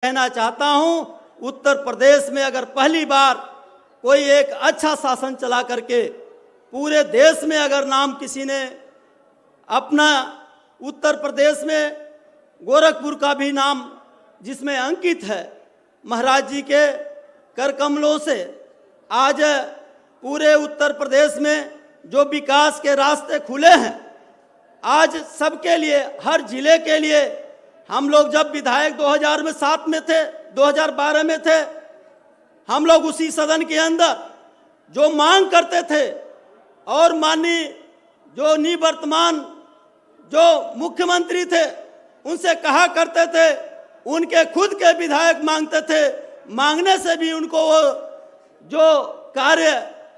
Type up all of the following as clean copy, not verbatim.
कहना चाहता हूं, उत्तर प्रदेश में अगर पहली बार कोई एक अच्छा शासन चला करके पूरे देश में अगर नाम किसी ने अपना उत्तर प्रदेश में गोरखपुर का भी नाम जिसमें अंकित है महाराज जी के कर कमलों से, आज पूरे उत्तर प्रदेश में जो विकास के रास्ते खुले हैं, आज सबके लिए, हर जिले के लिए। हम लोग जब विधायक 2007 में थे, 2012 में थे, हम लोग उसी सदन के अंदर जो मांग करते थे और माननीय जो निवर्तमान जो मुख्यमंत्री थे उनसे कहा करते थे, उनके खुद के विधायक मांगते थे, मांगने से भी उनको वो जो कार्य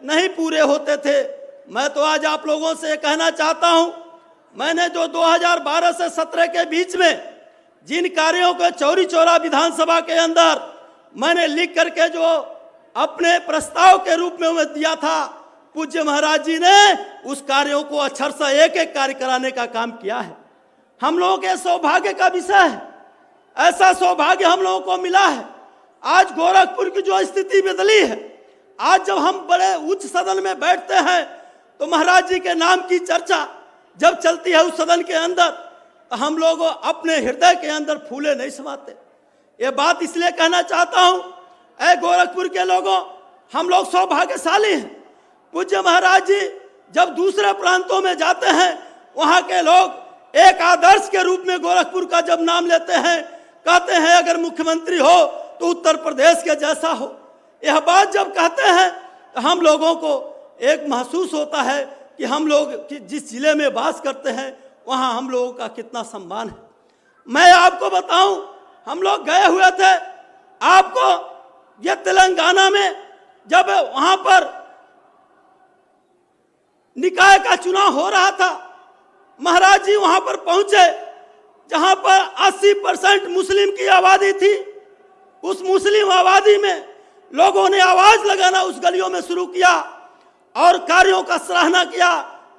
नहीं पूरे होते थे। मैं तो आज आप लोगों से कहना चाहता हूं, मैंने जो 2012 से 17 के बीच में जिन कार्यों को चौरी चौरा विधानसभा के अंदर मैंने लिख करके जो अपने प्रस्ताव के रूप में मैं दिया था, पूज्य महाराज जी ने उस कार्यों को अक्षर से एक एक कार्य कराने का काम किया है। हम लोगों के सौभाग्य का विषय है, ऐसा सौभाग्य हम लोगों को मिला है। आज गोरखपुर की जो स्थिति बदली है, आज जब हम बड़े उच्च सदन में बैठते हैं तो महाराज जी के नाम की चर्चा जब चलती है उस सदन के अंदर, तो हम लोग अपने हृदय के अंदर फूले नहीं समाते। ये बात इसलिए कहना चाहता हूं, ऐ गोरखपुर के लोगों, हम लोग सौभाग्यशाली हैं। पूज्य महाराज जी जब दूसरे प्रांतों में जाते हैं, वहां के लोग एक आदर्श के रूप में गोरखपुर का जब नाम लेते हैं, कहते हैं अगर मुख्यमंत्री हो तो उत्तर प्रदेश के जैसा हो। यह बात जब कहते हैं तो हम लोगों को एक महसूस होता है कि हम लोग जिस जिले में वास करते हैं वहां हम लोगों का कितना सम्मान है। मैं आपको बताऊं, हम लोग गए हुए थे, आपको ये तेलंगाना में जब वहां पर निकाय का चुनाव हो रहा था, महाराज जी वहां पर पहुंचे जहां पर 80% मुस्लिम की आबादी थी। उस मुस्लिम आबादी में लोगों ने आवाज लगाना उस गलियों में शुरू किया और कार्यों का सराहना किया,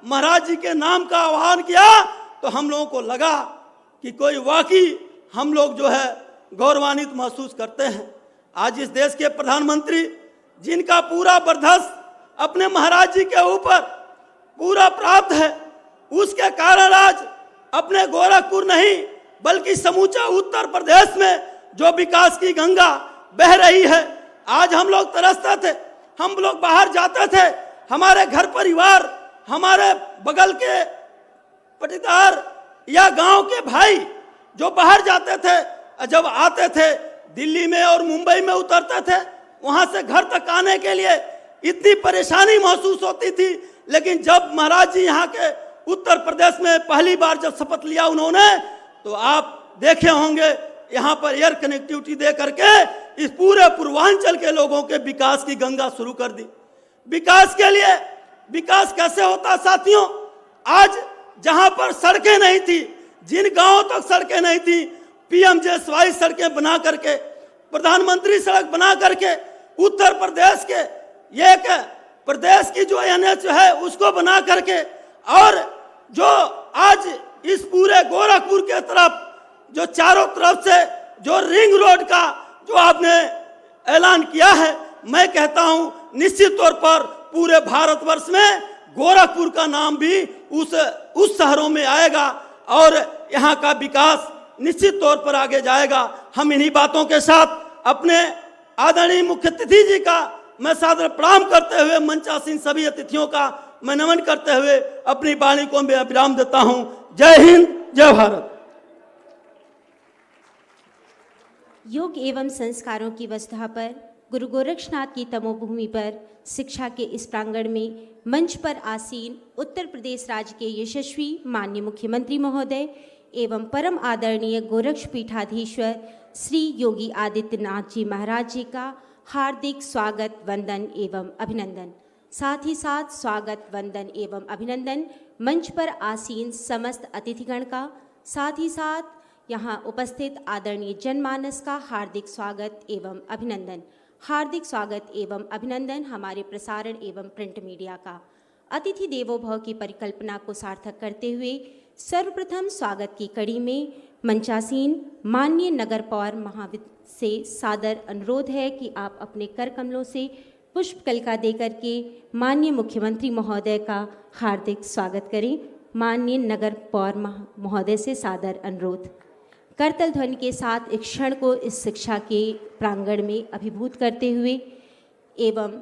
महाराज जी के नाम का आह्वान किया, तो हम लोगों को लगा कि कोई वाकई हम लोग जो है गौरवान्वित महसूस करते हैं। आज इस देश के प्रधानमंत्री जिनका पूरा बर्दाश्त अपने महाराज जी के ऊपर पूरा प्राप्त है, उसके कारण आज अपने गोरखपुर नहीं बल्कि समूचा उत्तर प्रदेश में जो विकास की गंगा बह रही है। आज हम लोग तरसते थे, हम लोग बाहर जाते थे, हमारे घर परिवार, हमारे बगल के पटीदार या गांव के भाई जो बाहर जाते थे, जब आते थे दिल्ली में और मुंबई में उतरते थे, वहां से घर तक आने के लिए इतनी परेशानी महसूस होती थी। लेकिन जब महाराज जी यहाँ के उत्तर प्रदेश में पहली बार जब शपथ लिया उन्होंने, तो आप देखे होंगे यहाँ पर एयर कनेक्टिविटी दे करके इस पूरे पूर्वांचल के लोगों के विकास की गंगा शुरू कर दी। विकास के लिए विकास कैसे होता साथियों? आज जहां पर सड़कें नहीं थी, जिन गांवों तक सड़कें नहीं थी, पीएमजेएसवाई सड़कें बना करके, प्रधानमंत्री सड़क बना करके, उत्तर प्रदेश के एक प्रदेश की जो एनएच है उसको बना करके, और जो आज इस पूरे गोरखपुर के तरफ जो चारों तरफ से जो रिंग रोड का जो आपने ऐलान किया है, मैं कहता हूं निश्चित तौर पर पूरे भारतवर्ष में गोरखपुर का नाम भी उस शहरों में आएगा और यहाँ का विकास निश्चित तौर पर आगे जाएगा। हम इन्हीं बातों के साथ अपने आदरणीय मुख्य अतिथि जी का मैं सादर प्रणाम करते हुए, मंचासीन सभी अतिथियों का मैं नमन करते हुए अपनी वाणी को मैं विराम देता हूं। जय हिंद, जय भारत। योग एवं संस्कारों की वस्तुता पर गुरु गोरक्षनाथ की तमोभूमि पर शिक्षा के इस प्रांगण में मंच पर आसीन उत्तर प्रदेश राज्य के यशस्वी माननीय मुख्यमंत्री महोदय एवं परम आदरणीय गोरक्ष पीठाधीश्वर श्री योगी आदित्यनाथ जी महाराज जी का हार्दिक स्वागत, वंदन एवं अभिनंदन। साथ ही साथ स्वागत, वंदन एवं अभिनंदन मंच पर आसीन समस्त अतिथिगण का, साथ ही साथ यहाँ उपस्थित आदरणीय जनमानस का हार्दिक स्वागत एवं अभिनंदन। हार्दिक स्वागत एवं अभिनंदन हमारे प्रसारण एवं प्रिंट मीडिया का। अतिथि देवो भव की परिकल्पना को सार्थक करते हुए सर्वप्रथम स्वागत की कड़ी में मंचासीन माननीय नगर पौर महाविद से सादर अनुरोध है कि आप अपने कर कमलों से पुष्प कलिका देकर के माननीय मुख्यमंत्री महोदय का हार्दिक स्वागत करें। माननीय नगर पौर महोदय से सादर अनुरोध। करतल ध्वनि के साथ एक क्षण को इस शिक्षा के प्रांगण में अभिभूत करते हुए एवं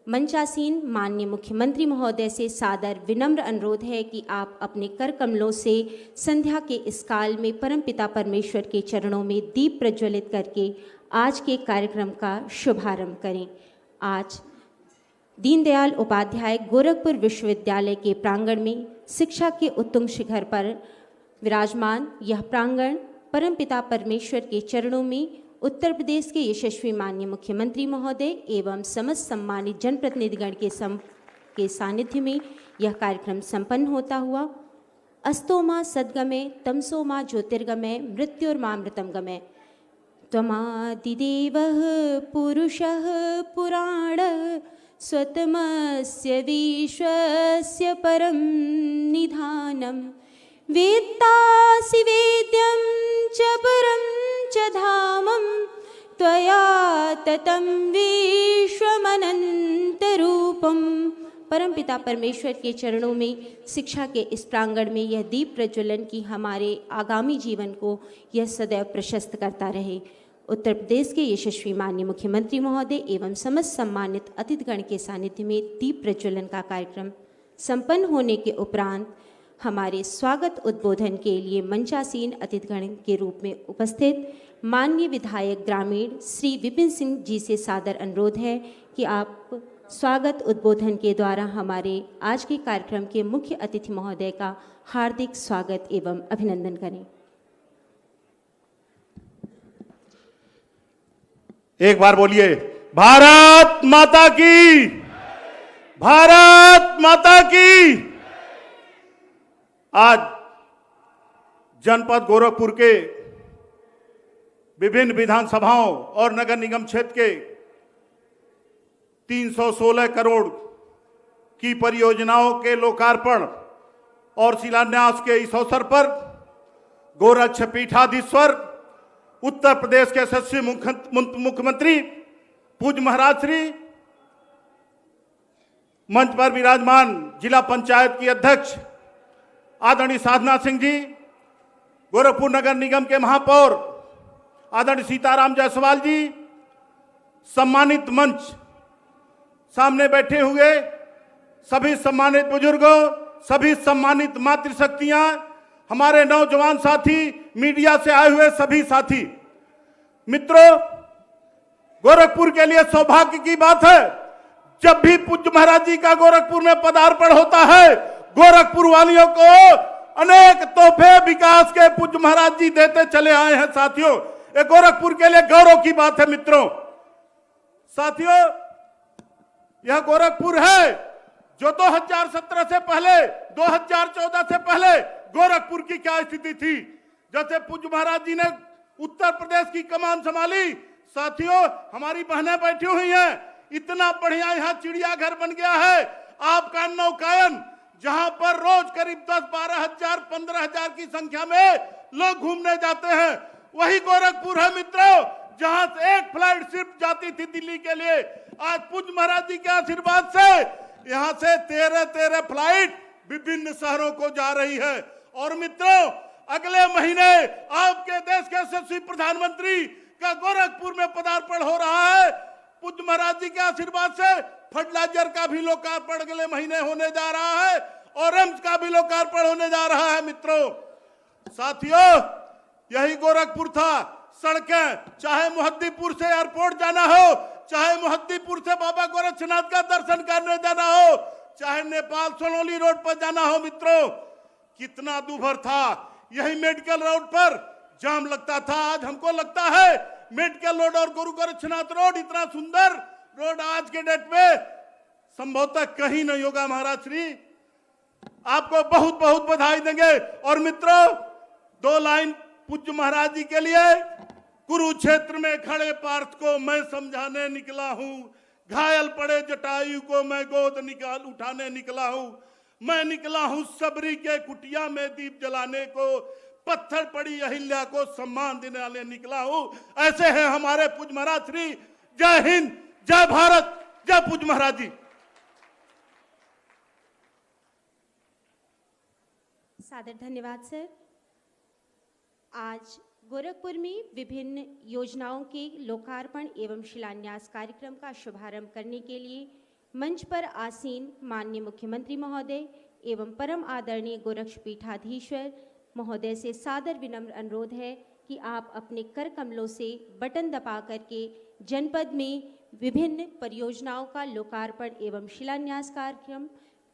मंचासीन माननीय मुख्यमंत्री महोदय से सादर विनम्र अनुरोध है कि आप अपने कर कमलों से संध्या के इस काल में परमपिता परमेश्वर के चरणों में दीप प्रज्वलित करके आज के कार्यक्रम का शुभारंभ करें। आज दीनदयाल उपाध्याय गोरखपुर विश्वविद्यालय के प्रांगण में शिक्षा के उत्तुंग शिखर पर विराजमान यह प्रांगण परमपिता परमेश्वर के चरणों में उत्तर प्रदेश के यशस्वी माननीय मुख्यमंत्री महोदय एवं समस्त सम्मानित जनप्रतिनिधिगण के सानिध्य में यह कार्यक्रम संपन्न होता हुआ अस्तो मा सद्गमय तमसो मा ज्योतिर्गमय मृत्युर्मामृतंगमय त्वमादिदेवः पुरुषः पुराणः स्वतमस्य विश्वस्य परं निधानम् वेत्तासि वेद्यं च परं च धामं त्वया ततं विश्वमनन्तरूपम्। परमपिता परमेश्वर के चरणों में शिक्षा के इस प्रांगण में यह दीप प्रज्वलन की हमारे आगामी जीवन को यह सदैव प्रशस्त करता रहे। उत्तर प्रदेश के यशस्वी माननीय मुख्यमंत्री महोदय एवं समस्त सम्मानित अतिथिगण के सानिध्य में दीप प्रज्वलन का कार्यक्रम संपन्न होने के उपरांत हमारे स्वागत उद्बोधन के लिए मंचासीन अतिथिगण के रूप में उपस्थित माननीय विधायक ग्रामीण श्री विपिन सिंह जी से सादर अनुरोध है कि आप स्वागत उद्बोधन के द्वारा हमारे आज के कार्यक्रम के मुख्य अतिथि महोदय का हार्दिक स्वागत एवं अभिनंदन करें। एक बार बोलिए, भारत माता की, भारत माता की। आज जनपद गोरखपुर के विभिन्न विधानसभाओं और नगर निगम क्षेत्र के 316 करोड़ की परियोजनाओं के लोकार्पण और शिलान्यास के इस अवसर पर गोरक्ष पीठाधीश्वर उत्तर प्रदेश के यशस्वी मुख्यमंत्री पूज्य महाराज श्री मंच पर विराजमान जिला पंचायत की अध्यक्ष आदरणीय साधना सिंह जी, गोरखपुर नगर निगम के महापौर आदरणीय सीताराम जायसवाल जी, सम्मानित मंच सामने बैठे हुए सभी सम्मानित बुजुर्गों, सभी सम्मानित मातृशक्तियां, हमारे नौजवान साथी, मीडिया से आए हुए सभी साथी मित्रों, गोरखपुर के लिए सौभाग्य की बात है जब भी पूज्य महाराज जी का गोरखपुर में पदार्पण होता है, गोरखपुर वालियों को अनेक तोहफे विकास के पूज्य महाराज जी देते चले आए हैं। साथियों, ये गोरखपुर के लिए गौरव की बात है। मित्रों, साथियों, यह गोरखपुर है जो 2017 से पहले, 2014 से पहले गोरखपुर की क्या स्थिति थी। जैसे पूज्य महाराज जी ने उत्तर प्रदेश की कमान संभाली, साथियों हमारी बहनें बैठी हुई हैं, इतना बढ़िया यहाँ चिड़ियाघर बन गया है। आपका नौकायन, जहां पर रोज करीब 10-12 हजार 15 हजार की संख्या में लोग घूमने जाते हैं, वही गोरखपुर है मित्रों, जहां से एक फ्लाइट सिर्फ जाती थी दिल्ली के लिए। आज पूज्य महाराज जी के आशीर्वाद से यहां से 13 फ्लाइट विभिन्न शहरों को जा रही है। और मित्रों, अगले महीने आपके देश के यशस्वी प्रधानमंत्री का गोरखपुर में पदार्पण हो रहा है। पूज्य महाराज जी के आशीर्वाद से फर्टिलाइजर का भी लोकार्पण अगले महीने होने जा रहा है और एम्स का भी लोकार्पण होने जा रहा है। मित्रों, साथियों, यही गोरखपुर था। सड़कें, चाहे मोहद्दीपुर से एयरपोर्ट जाना हो, चाहे मोहद्दीपुर से बाबा गोरक्षनाथ का दर्शन करने जाना हो, चाहे नेपाल सोनौली रोड पर जाना हो, मित्रों कितना दूभर था। यही मेडिकल रोड पर जाम लगता था। आज हमको लगता है मेडिकल रोड और गुरु गोरक्षनाथ रोड इतना सुंदर रोड आज के डेट में संभवतः कहीं नहीं होगा। महाराज श्री आपको बहुत बहुत बधाई देंगे। और मित्रों, 2 लाइन पूज्य महाराज जी के लिए। कुरुक्षेत्र में खड़े पार्थ को मैं समझाने निकला हूं, घायल पड़े जटायु को मैं गोद उठाने निकला हूं। मैं निकला हूं सबरी के कुटिया में दीप जलाने को, पत्थर पड़ी अहिल्या को सम्मान देने वाले निकला हूं। ऐसे हैं हमारे पूज्य महाराज श्री। जय हिंद, जय भारत, जय पूज्य महाराज जी। सादर धन्यवाद सर। आज गोरखपुर में विभिन्न योजनाओं के लोकार्पण एवं शिलान्यास कार्यक्रम का शुभारंभ करने के लिए मंच पर आसीन माननीय मुख्यमंत्री महोदय एवं परम आदरणीय गोरक्ष पीठाधीश्वर महोदय से सादर विनम्र अनुरोध है कि आप अपने कर कमलों से बटन दबा करके जनपद में विभिन्न परियोजनाओं का लोकार्पण एवं शिलान्यास कार्यक्रम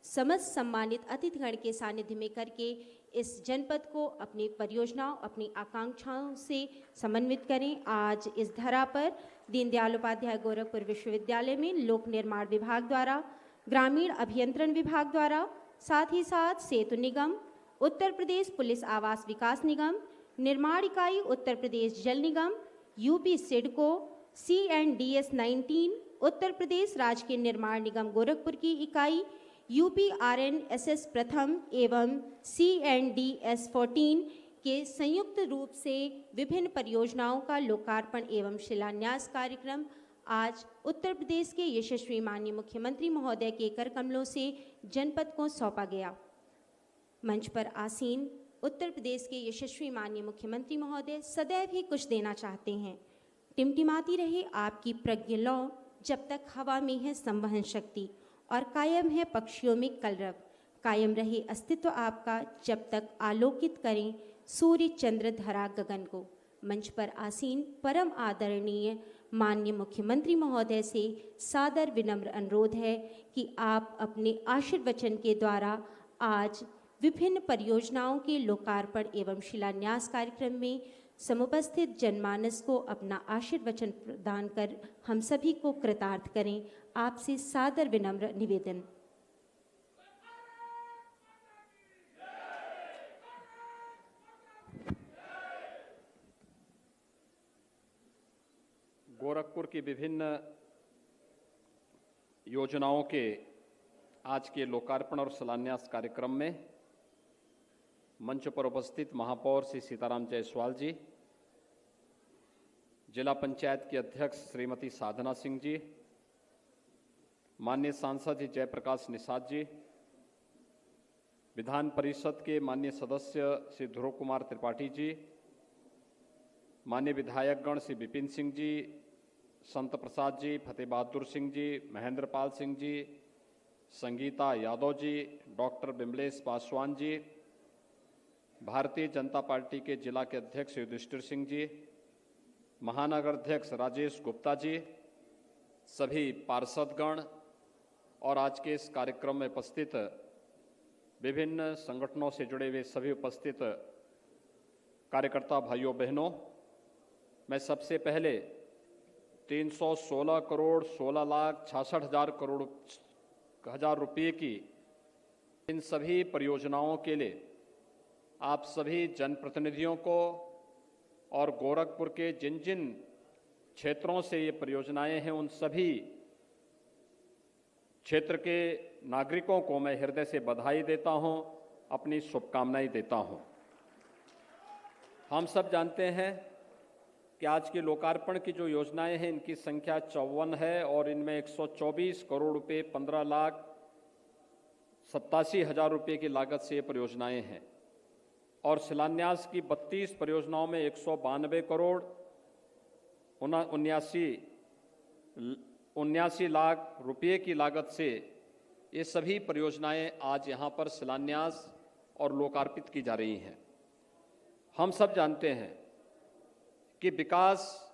समस्त सम्मानित अतिथिगण के सानिध्य में करके इस जनपद को अपनी परियोजनाओं, अपनी आकांक्षाओं से समन्वित करें। आज इस धरा पर दीनदयाल उपाध्याय गोरखपुर विश्वविद्यालय में लोक निर्माण विभाग द्वारा, ग्रामीण अभियंत्रण विभाग द्वारा, साथ ही साथ सेतु निगम, उत्तर प्रदेश पुलिस आवास विकास निगम, निर्माण इकाई उत्तर प्रदेश जल निगम, यूपी सिडको, CNDS 19, उत्तर प्रदेश राजकीय निर्माण निगम गोरखपुर की इकाई, यूपी RNSS प्रथम एवं CNDS 14 के संयुक्त रूप से विभिन्न परियोजनाओं का लोकार्पण एवं शिलान्यास कार्यक्रम आज उत्तर प्रदेश के यशस्वी माननीय मुख्यमंत्री महोदय के कर कमलों से जनपद को सौंपा गया। मंच पर आसीन उत्तर प्रदेश के यशस्वी माननीय मुख्यमंत्री महोदय सदैव ही कुछ देना चाहते हैं। टिमटिमाती रहे आपकी प्रज्ञ लौ जब तक हवा में है संवहन शक्ति, और कायम है पक्षियों में कलरव। कायम रहे अस्तित्व आपका जब तक आलोकित करें सूर्य चंद्र धरा गगन को। मंच पर आसीन परम आदरणीय माननीय मुख्यमंत्री महोदय से सादर विनम्र अनुरोध है कि आप अपने आशीर्वचन के द्वारा आज विभिन्न परियोजनाओं के लोकार्पण एवं शिलान्यास कार्यक्रम में समुपस्थित जनमानस को अपना आशीर्वचन प्रदान कर हम सभी को कृतार्थ करें। आपसे सादर विनम्र निवेदन। गोरखपुर की विभिन्न योजनाओं के आज के लोकार्पण और शिलान्यास कार्यक्रम में मंच पर उपस्थित महापौर श्री सीताराम जायसवाल जी, जिला पंचायत की अध्यक्ष श्रीमती साधना सिंह जी, माननीय सांसद जी जयप्रकाश निषाद जी, विधान परिषद के माननीय सदस्य श्री ध्रुव कुमार त्रिपाठी जी, माननीय विधायकगण श्री विपिन सिंह जी, संत प्रसाद जी, फतेह बहादुर सिंह जी, महेंद्र पाल सिंह जी, संगीता यादव जी, डॉक्टर बिमलेश पासवान जी, भारतीय जनता पार्टी के जिला के अध्यक्ष युधिष्ठिर सिंह जी, महानगर अध्यक्ष राजेश गुप्ता जी, सभी पार्षदगण और आज के इस कार्यक्रम में उपस्थित विभिन्न संगठनों से जुड़े हुए सभी उपस्थित कार्यकर्ता भाइयों बहनों, मैं सबसे पहले 316 करोड़ 16,66,000 रुपये की इन सभी परियोजनाओं के लिए आप सभी जनप्रतिनिधियों को और गोरखपुर के जिन जिन क्षेत्रों से ये परियोजनाएं हैं उन सभी क्षेत्र के नागरिकों को मैं हृदय से बधाई देता हूं, अपनी शुभकामनाएं देता हूं। हम सब जानते हैं कि आज के लोकार्पण की जो योजनाएं हैं इनकी संख्या 54 है और इनमें 124 करोड़ रुपए 15,87,000 रुपये की लागत से ये परियोजनाएं हैं और शिलान्यास की 32 परियोजनाओं में 192 करोड़ 79 लाख रुपये की लागत से ये सभी परियोजनाएं आज यहाँ पर शिलान्यास और लोकार्पित की जा रही हैं। हम सब जानते हैं कि विकास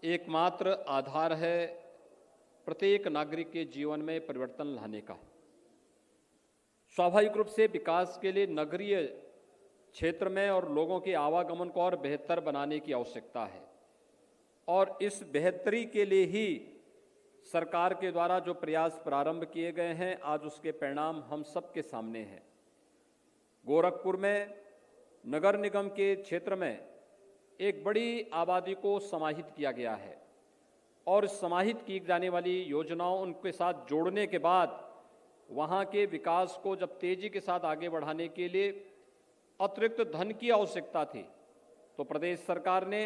एकमात्र आधार है प्रत्येक नागरिक के जीवन में परिवर्तन लाने का। स्वाभाविक रूप से विकास के लिए नगरीय क्षेत्र में और लोगों के आवागमन को और बेहतर बनाने की आवश्यकता है और इस बेहतरी के लिए ही सरकार के द्वारा जो प्रयास प्रारंभ किए गए हैं आज उसके परिणाम हम सबके सामने हैं। गोरखपुर में नगर निगम के क्षेत्र में एक बड़ी आबादी को समाहित किया गया है और समाहित की जाने वाली योजनाओं उनके साथ जोड़ने के बाद वहाँ के विकास को जब तेजी के साथ आगे बढ़ाने के लिए अतिरिक्त धन की आवश्यकता थी, तो प्रदेश सरकार ने,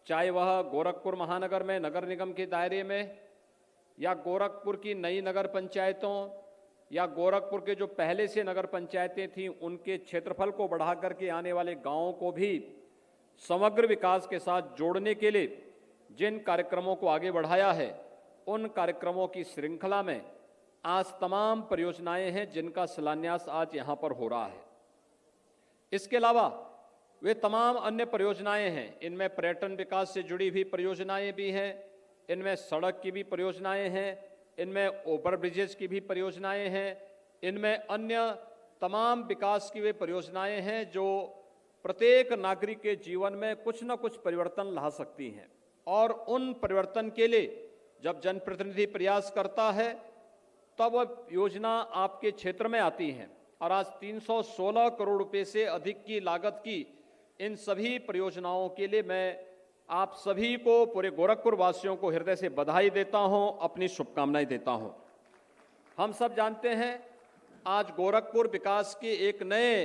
चाहे वह गोरखपुर महानगर में नगर निगम के दायरे में या गोरखपुर की नई नगर पंचायतों या गोरखपुर के जो पहले से नगर पंचायतें थीं उनके क्षेत्रफल को बढ़ा करके आने वाले गांवों को भी समग्र विकास के साथ जोड़ने के लिए जिन कार्यक्रमों को आगे बढ़ाया है, उन कार्यक्रमों की श्रृंखला में आज तमाम परियोजनाएं हैं जिनका शिलान्यास आज यहां पर हो रहा है। इसके अलावा वे तमाम अन्य परियोजनाएं हैं, इनमें पर्यटन विकास से जुड़ी हुई परियोजनाएं भी हैं, इनमें सड़क की भी परियोजनाएं हैं, इनमें ओवर ब्रिजेज की भी परियोजनाएं हैं, इनमें अन्य तमाम विकास की वे परियोजनाएं हैं जो प्रत्येक नागरिक के जीवन में कुछ न कुछ परिवर्तन ला सकती हैं। और उन परिवर्तन के लिए जब जनप्रतिनिधि प्रयास करता है तब वह योजना आपके क्षेत्र में आती है। और आज 316 करोड़ रुपए से अधिक की लागत की इन सभी परियोजनाओं के लिए मैं आप सभी को, पूरे गोरखपुर वासियों को हृदय से बधाई देता हूं, अपनी शुभकामनाएं देता हूं। हम सब जानते हैं आज गोरखपुर विकास के एक नए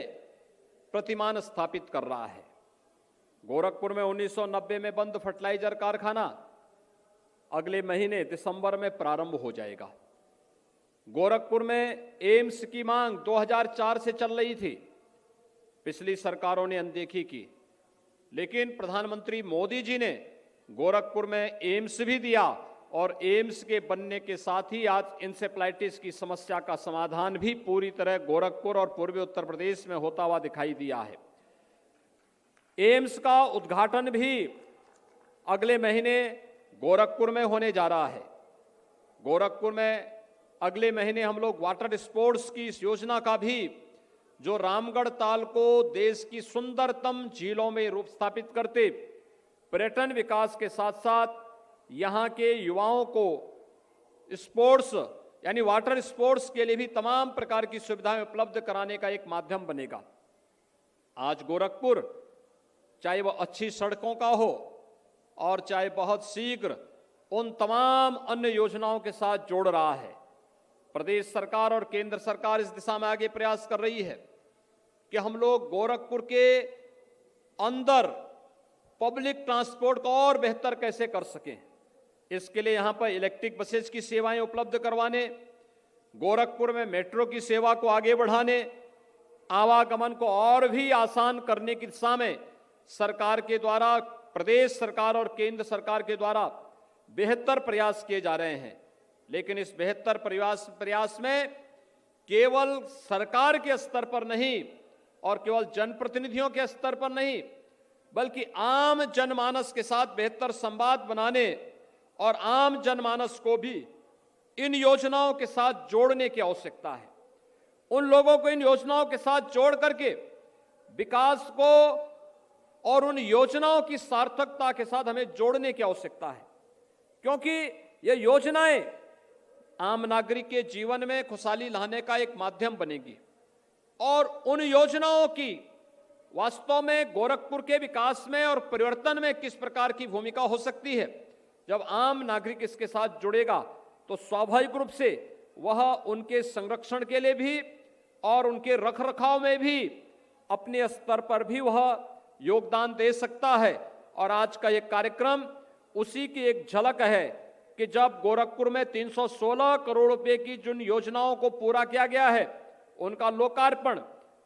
प्रतिमान स्थापित कर रहा है। गोरखपुर में 1990 में बंद फर्टिलाइजर कारखाना अगले महीने दिसंबर में प्रारंभ हो जाएगा। गोरखपुर में एम्स की मांग 2004 से चल रही थी, पिछली सरकारों ने अनदेखी की, लेकिन प्रधानमंत्री मोदी जी ने गोरखपुर में एम्स भी दिया और एम्स के बनने के साथ ही आज इंसेफ्लाइटिस की समस्या का समाधान भी पूरी तरह गोरखपुर और पूर्वी उत्तर प्रदेश में होता हुआ दिखाई दिया है। एम्स का उद्घाटन भी अगले महीने गोरखपुर में होने जा रहा है। गोरखपुर में अगले महीने हम लोग वाटर स्पोर्ट्स की इस योजना का भी, जो रामगढ़ ताल को देश की सुंदरतम झीलों में रूप स्थापित करते पर्यटन विकास के साथ साथ यहां के युवाओं को स्पोर्ट्स यानी वाटर स्पोर्ट्स के लिए भी तमाम प्रकार की सुविधाएं उपलब्ध कराने का एक माध्यम बनेगा। आज गोरखपुर चाहे वह अच्छी सड़कों का हो और चाहे बहुत शीघ्र उन तमाम अन्य योजनाओं के साथ जोड़ रहा है। प्रदेश सरकार और केंद्र सरकार इस दिशा में आगे प्रयास कर रही है कि हम लोग गोरखपुर के अंदर पब्लिक ट्रांसपोर्ट को और बेहतर कैसे कर सकें। इसके लिए यहां पर इलेक्ट्रिक बसेस की सेवाएं उपलब्ध करवाने, गोरखपुर में मेट्रो की सेवा को आगे बढ़ाने, आवागमन को और भी आसान करने की दिशा में सरकार के द्वारा, प्रदेश सरकार और केंद्र सरकार के द्वारा बेहतर प्रयास किए जा रहे हैं। लेकिन इस बेहतर प्रयास में केवल सरकार के स्तर पर नहीं और केवल जनप्रतिनिधियों के स्तर पर नहीं, बल्कि आम जनमानस के साथ बेहतर संवाद बनाने और आम जनमानस को भी इन योजनाओं के साथ जोड़ने की आवश्यकता है। उन लोगों को इन योजनाओं के साथ जोड़ करके विकास को और उन योजनाओं की सार्थकता के साथ हमें जोड़ने की आवश्यकता है, क्योंकि ये योजनाएं आम नागरिक के जीवन में खुशहाली लाने का एक माध्यम बनेगी। और उन योजनाओं की वास्तव में गोरखपुर के विकास में और परिवर्तन में किस प्रकार की भूमिका हो सकती है, जब आम नागरिक इसके साथ जुड़ेगा तो स्वाभाविक रूप से वह उनके संरक्षण के लिए भी और उनके रखरखाव में भी अपने स्तर पर भी वह योगदान दे सकता है। और आज का यह कार्यक्रम उसी की एक झलक है कि जब गोरखपुर में 316 करोड़ रुपए की जिन योजनाओं को पूरा किया गया है उनका लोकार्पण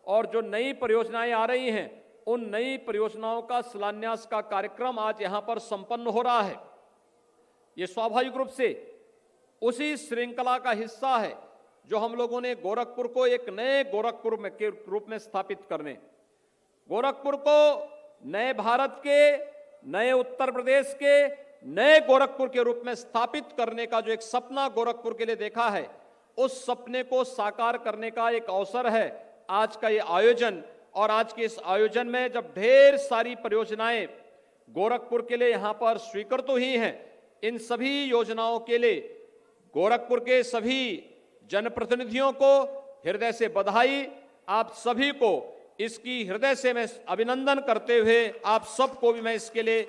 और जो नई परियोजनाएं आ रही हैं उन नई परियोजनाओं का शिलान्यास का कार्यक्रम आज यहां पर संपन्न हो रहा है। ये स्वाभाविक रूप से उसी श्रृंखला का हिस्सा है जो हम लोगों ने गोरखपुर को एक नए गोरखपुर के रूप में स्थापित करने, गोरखपुर को नए भारत के, नए उत्तर प्रदेश के, नए गोरखपुर के रूप में स्थापित करने का जो एक सपना गोरखपुर के लिए देखा है, उस सपने को साकार करने का एक अवसर है आज का ये आयोजन। और आज के इस आयोजन में जब ढेर सारी परियोजनाएं गोरखपुर के लिए यहां पर स्वीकृत हुई हैं, इन सभी योजनाओं के लिए गोरखपुर के सभी जनप्रतिनिधियों को हृदय से बधाई, आप सभी को इसकी हृदय से मैं अभिनंदन करते हुए आप सबको भी मैं इसके लिए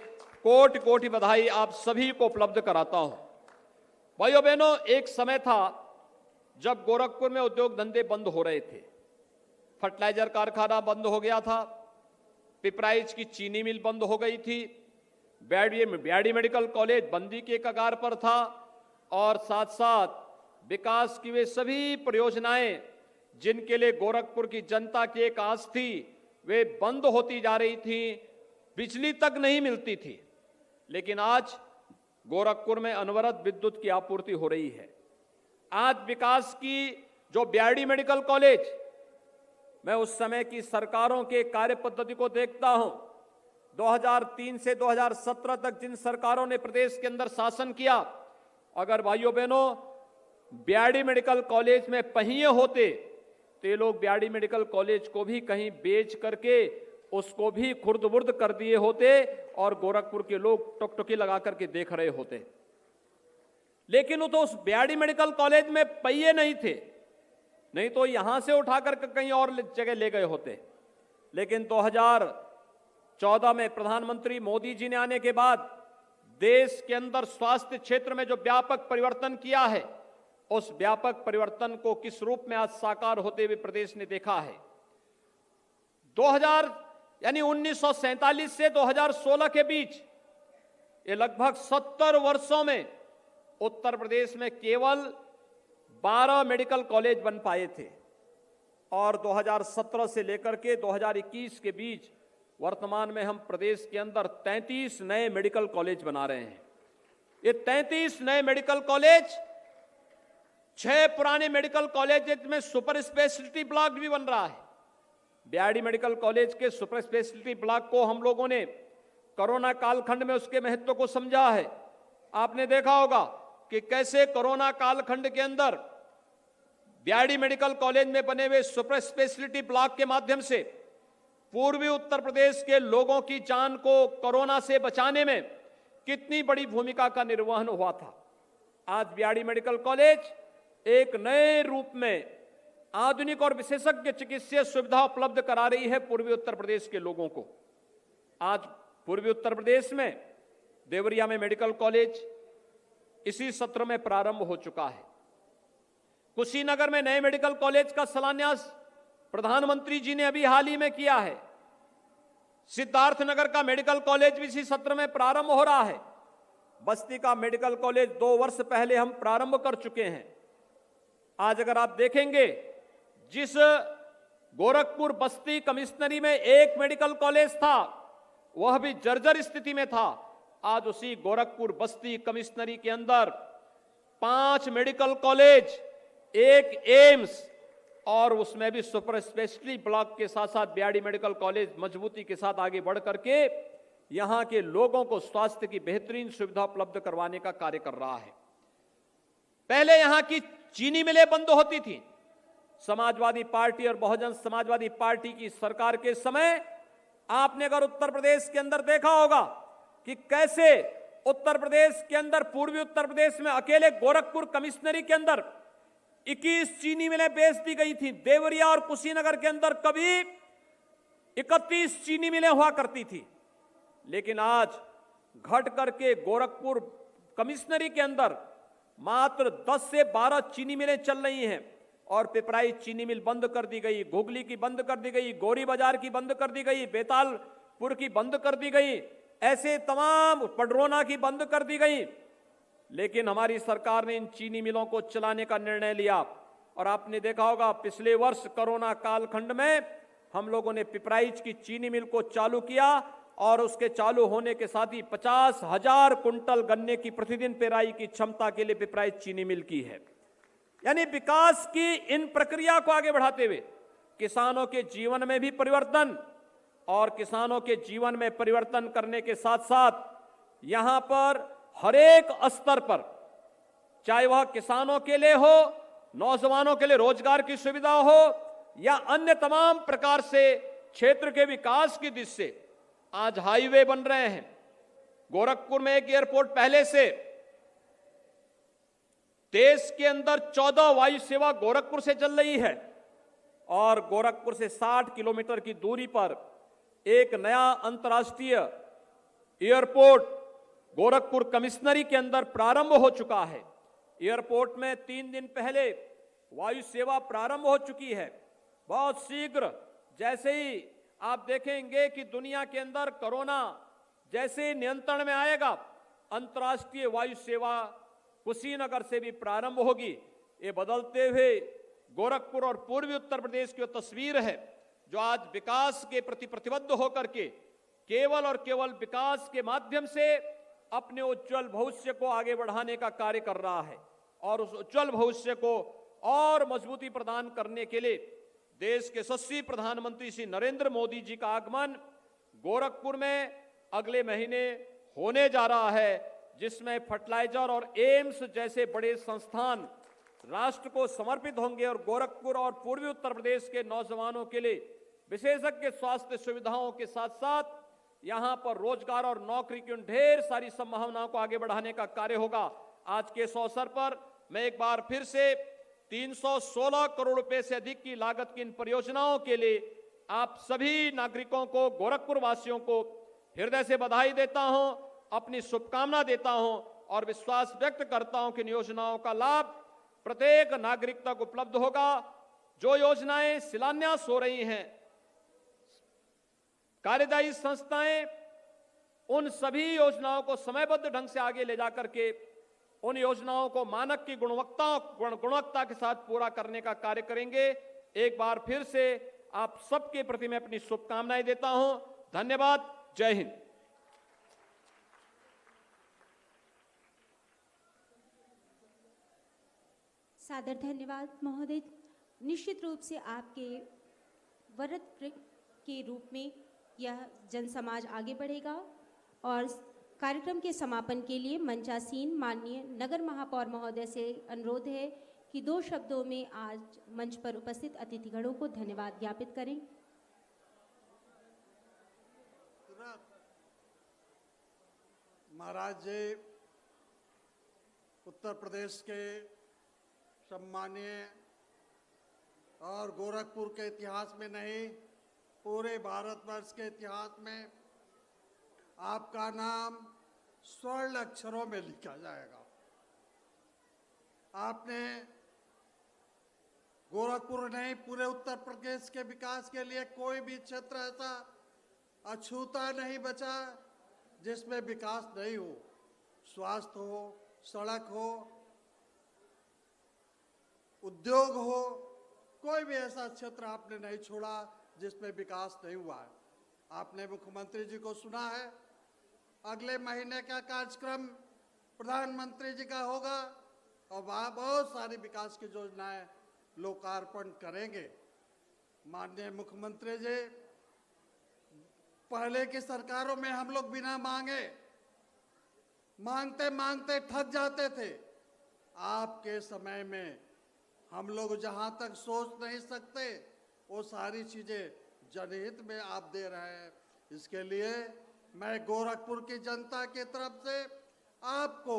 कोटि कोटि बधाई आप सभी को उपलब्ध कराता हूं। भाइयों बहनों, एक समय था जब गोरखपुर में उद्योग धंधे बंद हो रहे थे, फर्टिलाइजर कारखाना बंद हो गया था, पिपराइच की चीनी मिल बंद हो गई थी, ब्याडी मेडिकल कॉलेज बंदी के कगार पर था और साथ साथ विकास की वे सभी परियोजनाएं जिनके लिए गोरखपुर की जनता की एक आस थी वे बंद होती जा रही थी, बिजली तक नहीं मिलती थी। लेकिन आज गोरखपुर में अनवरत विद्युत की आपूर्ति हो रही है। आज विकास की जो ब्याडी मेडिकल कॉलेज, मैं उस समय की सरकारों के कार्य पद्धति को देखता हूं, 2003 से 2017 तक जिन सरकारों ने प्रदेश के अंदर शासन किया, अगर भाइयों बहनों ब्याडी मेडिकल कॉलेज में पहिए होते तो ये लोग ब्याडी मेडिकल कॉलेज को भी कहीं बेच करके उसको भी खुर्द-बुर्द कर दिए होते और गोरखपुर के लोग टुकटुकी लगा करके देख रहे होते। लेकिन वो तो उस ब्याडी मेडिकल कॉलेज में पहिए नहीं थे, नहीं तो यहां से उठाकर कहीं और जगह ले गए होते। लेकिन 2014 में प्रधानमंत्री मोदी जी ने आने के बाद देश के अंदर स्वास्थ्य क्षेत्र में जो व्यापक परिवर्तन किया है, उस व्यापक परिवर्तन को किस रूप में आज साकार होते हुए प्रदेश ने देखा है। 1947 से 2016 के बीच ये लगभग 70 वर्षों में उत्तर प्रदेश में केवल 12 मेडिकल कॉलेज बन पाए थे और 2017 से लेकर के 2021 के बीच वर्तमान में हम प्रदेश के अंदर 33 नए मेडिकल कॉलेज बना रहे हैं। ये 33 नए मेडिकल कॉलेज, 6 पुराने मेडिकल कॉलेज में सुपर स्पेशलिटी ब्लॉक भी बन रहा है। ब्याडी मेडिकल कॉलेज के सुपर स्पेशलिटी ब्लॉक को हम लोगों ने कोरोना कालखंड में उसके महत्व को समझा है। आपने देखा होगा कि कैसे कोरोना कालखंड के अंदर ब्याडी मेडिकल कॉलेज में बने हुए सुपर स्पेशलिटी ब्लॉक के माध्यम से पूर्वी उत्तर प्रदेश के लोगों की जान को कोरोना से बचाने में कितनी बड़ी भूमिका का निर्वहन हुआ था। आज ब्याडी मेडिकल कॉलेज एक नए रूप में आधुनिक और विशेषज्ञ चिकित्सीय सुविधा उपलब्ध करा रही है पूर्वी उत्तर प्रदेश के लोगों को। आज पूर्वी उत्तर प्रदेश में देवरिया में मेडिकल कॉलेज इसी सत्र में प्रारंभ हो चुका है। कुशीनगर में नए मेडिकल कॉलेज का शिलान्यास प्रधानमंत्री जी ने अभी हाल ही में किया है। सिद्धार्थनगर का मेडिकल कॉलेज भी इसी सत्र में प्रारंभ हो रहा है। बस्ती का मेडिकल कॉलेज 2 वर्ष पहले हम प्रारंभ कर चुके हैं। आज अगर आप देखेंगे, जिस गोरखपुर बस्ती कमिश्नरी में एक मेडिकल कॉलेज था वह भी जर्जर स्थिति में था, आज उसी गोरखपुर बस्ती कमिश्नरी के अंदर 5 मेडिकल कॉलेज, 1 एम्स और उसमें भी सुपर स्पेशलिटी ब्लॉक के साथ साथ ब्याडी मेडिकल कॉलेज मजबूती के साथ आगे बढ़ करके यहां के लोगों को स्वास्थ्य की बेहतरीन सुविधा उपलब्ध करवाने का कार्य कर रहा है। पहले यहां की चीनी मिलें बंद होती थी। समाजवादी पार्टी और बहुजन समाजवादी पार्टी की सरकार के समय आपने अगर उत्तर प्रदेश के अंदर देखा होगा कि कैसे उत्तर प्रदेश के अंदर, पूर्वी उत्तर प्रदेश में अकेले गोरखपुर कमिश्नरी के अंदर 21 चीनी मिलें बेच दी गई थी। देवरिया और कुशीनगर के अंदर कभी 31 चीनी मिलें हुआ करती थी, लेकिन आज घट करके गोरखपुर कमिश्नरी के अंदर मात्र 10 से 12 चीनी मिलें चल रही हैं और पिपराइच चीनी मिल बंद कर दी गई, घुगली की बंद कर दी गई, गौरी बाजार की बंद कर दी गई, बेतालपुर की बंद कर दी गई, ऐसे तमाम पडरौना की बंद कर दी गई। लेकिन हमारी सरकार ने इन चीनी मिलों को चलाने का निर्णय लिया और आपने देखा होगा पिछले वर्ष कोरोना कालखंड में हम लोगों ने पिपराइच की चीनी मिल को चालू किया और उसके चालू होने के साथ ही 50,000 कुंटल गन्ने की प्रतिदिन पेराई की क्षमता के लिए पिपराइच चीनी मिल की है। यानी विकास की इन प्रक्रिया को आगे बढ़ाते हुए किसानों के जीवन में भी परिवर्तन और किसानों के जीवन में परिवर्तन करने के साथ साथ यहां पर हर एक स्तर पर, चाहे वह किसानों के लिए हो, नौजवानों के लिए रोजगार की सुविधा हो या अन्य तमाम प्रकार से क्षेत्र के विकास की दिशा से आज हाईवे बन रहे हैं। गोरखपुर में एक एयरपोर्ट पहले से, देश के अंदर 14 वायु सेवा गोरखपुर से चल रही है और गोरखपुर से 60 किलोमीटर की दूरी पर एक नया अंतर्राष्ट्रीय एयरपोर्ट गोरखपुर कमिश्नरी के अंदर प्रारंभ हो चुका है। एयरपोर्ट में 3 दिन पहले वायु सेवा प्रारंभ हो चुकी है बहुत शीघ्र जैसे ही आप देखेंगे कि दुनिया के अंदर कोरोना जैसे नियंत्रण में आएगा, अंतर्राष्ट्रीय वायु सेवा कुशीनगर से भी प्रारंभ होगी। ये बदलते हुए गोरखपुर और पूर्वी उत्तर प्रदेश की तस्वीर है जो आज विकास के प्रति प्रतिबद्ध होकर के केवल और केवल विकास के माध्यम से अपने उज्जवल भविष्य को आगे बढ़ाने का कार्य कर रहा है। और उस उज्जवल भविष्य को और मजबूती प्रदान करने के लिए देश के यशस्वी प्रधानमंत्री श्री नरेंद्र मोदी जी का आगमन गोरखपुर में अगले महीने होने जा रहा है, जिसमें फर्टिलाइजर और एम्स जैसे बड़े संस्थान राष्ट्र को समर्पित होंगे और गोरखपुर और पूर्वी उत्तर प्रदेश के नौजवानों के लिए विशेषज्ञ स्वास्थ्य सुविधाओं के साथ साथ यहां पर रोजगार और नौकरी की उन ढेर सारी संभावनाओं को आगे बढ़ाने का कार्य होगा। आज के इस अवसर पर मैं एक बार फिर से 316 करोड़ रुपए से अधिक की लागत की इन परियोजनाओं के लिए आप सभी नागरिकों को, गोरखपुर वासियों को हृदय से बधाई देता हूं, अपनी शुभकामना देता हूं और विश्वास व्यक्त करता हूं कि इन योजनाओं का लाभ प्रत्येक नागरिक तक उपलब्ध होगा। जो योजनाएं शिलान्यास हो रही हैं, कार्यदायी संस्थाएं उन सभी योजनाओं को समयबद्ध ढंग से आगे ले जाकर के उन योजनाओं को मानक की गुणवत्ता के साथ पूरा करने का कार्य करेंगे। एक बार फिर से आप सबके प्रति मैं अपनी शुभकामनाएं देता हूं। धन्यवाद। जय हिंद। सादर धन्यवाद महोदय। निश्चित रूप से आपके वरद के रूप में यह जनसमाज आगे बढ़ेगा और कार्यक्रम के समापन के लिए मंचासीन माननीय नगर महापौर महोदय से अनुरोध है कि 2 शब्दों में आज मंच पर उपस्थित अतिथिगणों को धन्यवाद ज्ञापित करें। महाराज जी, उत्तर प्रदेश के सम्मानीय और गोरखपुर के इतिहास में नहीं, पूरे भारतवर्ष के इतिहास में आपका नाम स्वर्ण अक्षरों में लिखा जाएगा। आपने गोरखपुर नहीं, पूरे उत्तर प्रदेश के विकास के लिए कोई भी क्षेत्र ऐसा अछूता नहीं बचा जिसमें विकास नहीं हो। स्वास्थ्य हो, सड़क हो, उद्योग हो, कोई भी ऐसा क्षेत्र आपने नहीं छोड़ा जिसमें विकास नहीं हुआ है। आपने मुख्यमंत्री जी को सुना है, अगले महीने का कार्यक्रम प्रधानमंत्री जी का होगा और वहाँ बहुत सारी विकास की योजनाएं लोकार्पण करेंगे। माननीय मुख्यमंत्री जी, पहले की सरकारों में हम लोग बिना मांगते मांगते थक जाते थे। आपके समय में हम लोग जहां तक सोच नहीं सकते वो सारी चीजें जनहित में आप दे रहे हैं। इसके लिए मैं गोरखपुर की जनता की तरफ से आपको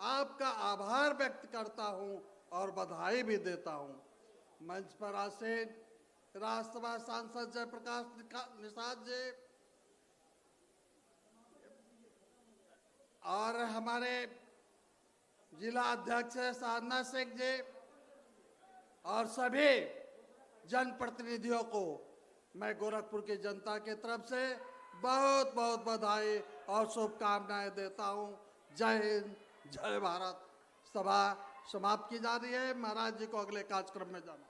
आपका आभार व्यक्त करता हूं और बधाई भी देता हूं। मंच पर आसीन राज्यसभा सांसद जयप्रकाश निषाद जी और हमारे जिला अध्यक्ष साधना सिंह जी और सभी जनप्रतिनिधियों को मैं गोरखपुर की जनता की तरफ से बहुत बहुत बधाई और शुभकामनाएं देता हूं। जय हिंद, जय भारत। सभा समाप्त की जा रही है। महाराज जी को अगले कार्यक्रम में जाना।